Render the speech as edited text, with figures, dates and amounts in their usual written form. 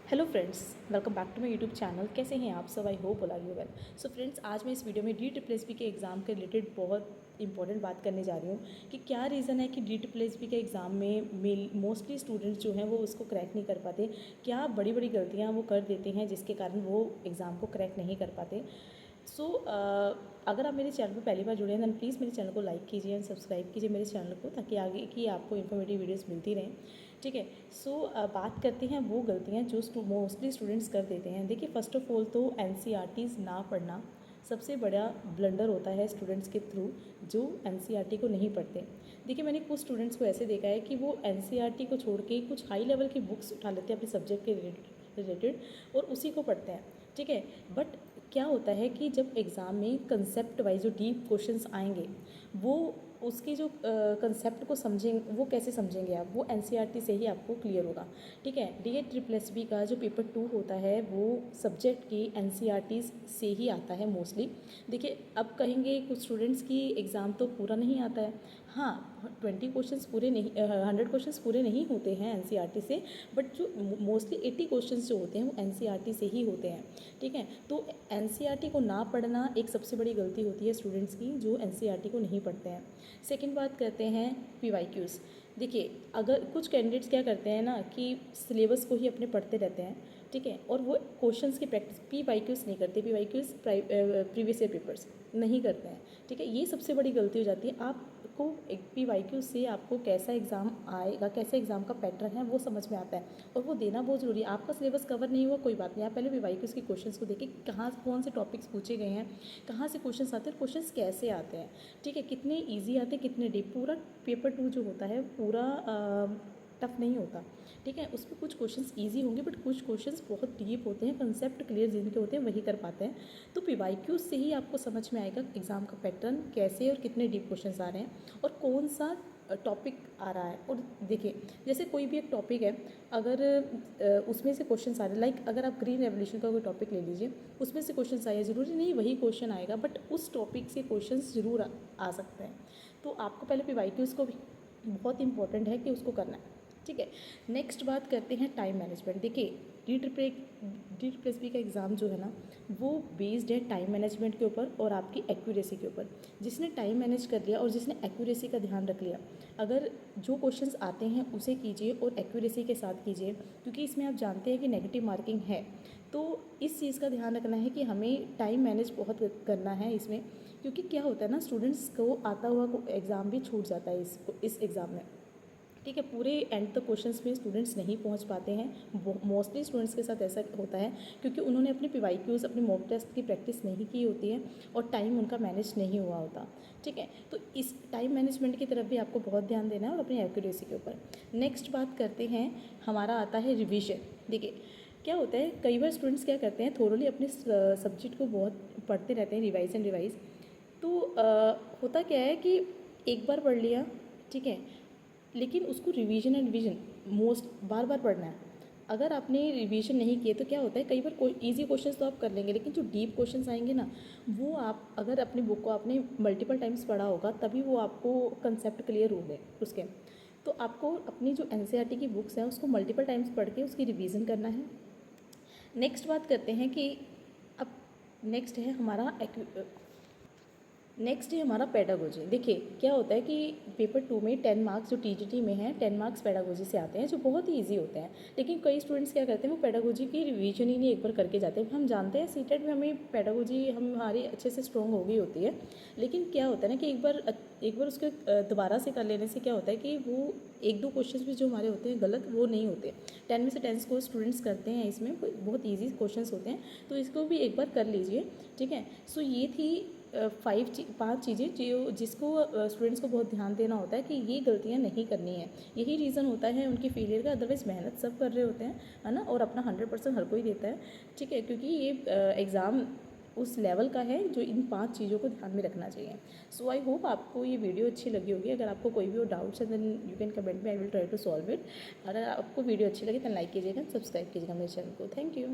Hello friends, welcome back to my YouTube channel. कैसे हैं आप सब? I hope all are you well. So friends, आज मैं इस वीडियो में DSSB के एग्ज़ाम के रिलेटेड बहुत इंपॉर्टेंट बात करने जा रही हूँ कि क्या रीज़न है कि DSSB के एग्ज़ाम में मोस्टली स्टूडेंट्स जो हैं वो उसको क्रैक नहीं कर पाते। क्या बड़ी बड़ी गलतियाँ वो कर देते हैं जिसके कारण वो एग्ज़ाम को क्रैक नहीं कर पाते। सो अगर आप मेरे चैनल पर पहली बार जुड़े हैं देन प्लीज़ मेरे चैनल को लाइक कीजिए एंड सब्सक्राइब कीजिए मेरे चैनल को, ताकि आगे की आपको इन्फॉर्मेटिव वीडियोस मिलती रहें। ठीक है। सो बात करते हैं वो गलतियाँ जो मोस्टली स्टूडेंट्स कर देते हैं। देखिए, फर्स्ट ऑफ ऑल तो NCERTs ना पढ़ना सबसे बड़ा ब्लंडर होता है स्टूडेंट्स के थ्रू जो NCERT को नहीं पढ़ते। देखिए, मैंने कुछ स्टूडेंट्स को ऐसे देखा है कि वो NCERT को छोड़ के कुछ हाई लेवल की बुक्स उठा लेते हैं अपने सब्जेक्ट के रिलेटेड और उसी को पढ़ते हैं। ठीक है। बट क्या होता है कि जब एग्ज़ाम में कंसेप्ट वाइज जो डीप क्वेश्चंस आएंगे वो उसकी जो कंसेप्ट को समझेंगे, वो कैसे समझेंगे आप, वो NCERT से ही आपको क्लियर होगा। ठीक है। DSSB का जो पेपर 2 होता है वो सब्जेक्ट की NCERT से ही आता है मोस्टली। देखिए, अब कहेंगे कुछ स्टूडेंट्स की एग्ज़ाम तो पूरा नहीं आता है। हाँ, 20 क्वेश्चंस पूरे नहीं 100 क्वेश्चंस पूरे नहीं होते हैं NCERT से, बट जो मोस्टली 80 क्वेश्चंस जो होते हैं वो NCERT से ही होते हैं। ठीक है। तो NCERT को ना पढ़ना एक सबसे बड़ी गलती होती है स्टूडेंट्स की जो NCERT को नहीं पढ़ते हैं। सेकंड बात करते हैं PYQs। देखिए, अगर कुछ कैंडिडेट्स क्या करते हैं ना कि सिलेबस को ही अपने पढ़ते रहते हैं। ठीक है। और वो क्वेश्चंस की प्रैक्टिस PYQs नहीं करते। PYQs प्रीवियस ईयर पेपर्स नहीं करते हैं। ठीक है। ये सबसे बड़ी गलती हो जाती है। आपको एक PYQ से आपको कैसा एग्ज़ाम आएगा, कैसे एग्ज़ाम का पैटर्न है वो समझ में आता है और वो देना बहुत ज़रूरी है। आपका सिलेबस कवर नहीं हुआ कोई बात नहीं, आप पहले PYQs के क्वेश्चंस को देखिए, कहाँ कौन से टॉपिक्स पूछे गए हैं, कहाँ से क्वेश्चंस आते हैं, क्वेश्चंस कैसे आते हैं। ठीक है। कितने ईजी आते हैं, कितने डीप। पूरा पेपर 2 जो होता है पूरा टफ नहीं होता। ठीक है। उसमें कुछ क्वेश्चंस इजी होंगे बट कुछ क्वेश्चंस बहुत डीप होते हैं, कंसेप्ट क्लियर जिनके होते हैं वही कर पाते हैं। तो PYQ से ही आपको समझ में आएगा एग्ज़ाम का पैटर्न कैसे और कितने डीप क्वेश्चंस आ रहे हैं और कौन सा टॉपिक आ रहा है। और देखिए, जैसे कोई भी एक टॉपिक है, अगर उसमें से क्वेश्चन आ रहे हैं, लाइक अगर आप ग्रीन रेवोल्यूशन का कोई टॉपिक ले लीजिए, उसमें से क्वेश्चन आए, ज़रूरी नहीं वही क्वेश्चन आएगा बट उस टॉपिक से क्वेश्चन ज़रूर आ सकते हैं। तो आपको पहले PYQs को भी बहुत इंपॉर्टेंट है कि उसको करना है। ठीक है। नेक्स्ट बात करते हैं टाइम मैनेजमेंट। देखिए, DSSB का एग्ज़ाम जो है ना वो बेस्ड है टाइम मैनेजमेंट के ऊपर और आपकी एक्यूरेसी के ऊपर। जिसने टाइम मैनेज कर लिया और जिसने एक्यूरेसी का ध्यान रख लिया, अगर जो क्वेश्चंस आते हैं उसे कीजिए और एक्यूरेसी के साथ कीजिए, क्योंकि इसमें आप जानते हैं कि नेगेटिव मार्किंग है। तो इस चीज़ का ध्यान रखना है कि हमें टाइम मैनेज बहुत करना है इसमें, क्योंकि क्या होता है ना, स्टूडेंट्स को आता हुआ एग्ज़ाम भी छूट जाता है इस एग्ज़ाम में। ठीक है। पूरे एंड तक क्वेश्चंस में स्टूडेंट्स नहीं पहुंच पाते हैं। मोस्टली स्टूडेंट्स के साथ ऐसा होता है क्योंकि उन्होंने अपने PYQs अपने मॉक टेस्ट की प्रैक्टिस नहीं की होती है और टाइम उनका मैनेज नहीं हुआ होता। ठीक है। तो इस टाइम मैनेजमेंट की तरफ भी आपको बहुत ध्यान देना है और अपनी एक्यूरेसी के ऊपर। नेक्स्ट बात करते हैं, हमारा आता है रिविजन। देखिए, क्या होता है, कई बार स्टूडेंट्स क्या करते हैं, थोरोली अपने सब्जेक्ट को बहुत पढ़ते रहते हैं, रिवाइज एंड रिवाइज। तो होता क्या है कि एक बार पढ़ लिया, ठीक है, लेकिन उसको रिवीजन एंड रिवीजन मोस्ट बार बार पढ़ना है। अगर आपने रिवीजन नहीं किए तो क्या होता है, कई बार कोई ईजी क्वेश्चंस तो आप कर लेंगे लेकिन जो डीप क्वेश्चंस आएंगे ना, वो आप अगर अपनी बुक को आपने मल्टीपल टाइम्स पढ़ा होगा तभी वो आपको कंसेप्ट क्लियर हो गए उसके। तो आपको अपनी जो NCERT की बुक्स हैं उसको मल्टीपल टाइम्स पढ़ के उसकी रिवीजन करना है। नेक्स्ट बात करते हैं कि अब नेक्स्ट है हमारा पेडागोजी। देखिए, क्या होता है कि पेपर 2 में 10 मार्क्स जो TGT में है 10 मार्क्स पेडागोजी से आते हैं जो बहुत ही ईजी होते हैं। लेकिन कई स्टूडेंट्स क्या करते हैं, वो पेडागोजी की रिवीजन ही नहीं एक बार करके जाते हैं। हम जानते हैं सीटेट में हमें पेडागोजी हमारी अच्छे से स्ट्रॉन्ग हो गई होती है, लेकिन क्या होता है ना कि एक बार उसके दोबारा से कर लेने से क्या होता है कि वो एक दो क्वेश्चंस भी जो हमारे होते हैं गलत, वो नहीं होते। 10 में से 10 स्कोर स्टूडेंट्स करते हैं, इसमें बहुत ईजी क्वेश्चंस होते हैं, तो इसको भी एक बार कर लीजिए। ठीक है। सो ये थी 5 चीज़ें जिसको स्टूडेंट्स को बहुत ध्यान देना होता है कि ये गलतियाँ नहीं करनी है। यही रीज़न होता है उनकी फेलियर का, अदरवाइज़ मेहनत सब कर रहे होते हैं, है ना, और अपना 100% हर कोई देता है। ठीक है। क्योंकि ये एग्ज़ाम उस लेवल का है जो इन 5 चीज़ों को ध्यान में रखना चाहिए। सो आई होप आपको ये वीडियो अच्छी लगी होगी। अगर आपको कोई भी डाउट्स है देन यू कैन कमेंट में, I will try to solve it. अगर आपको वीडियो अच्छी लगी तो लाइक कीजिएगा, सब्सक्राइब कीजिएगा मेरे चैनल को। Thank you.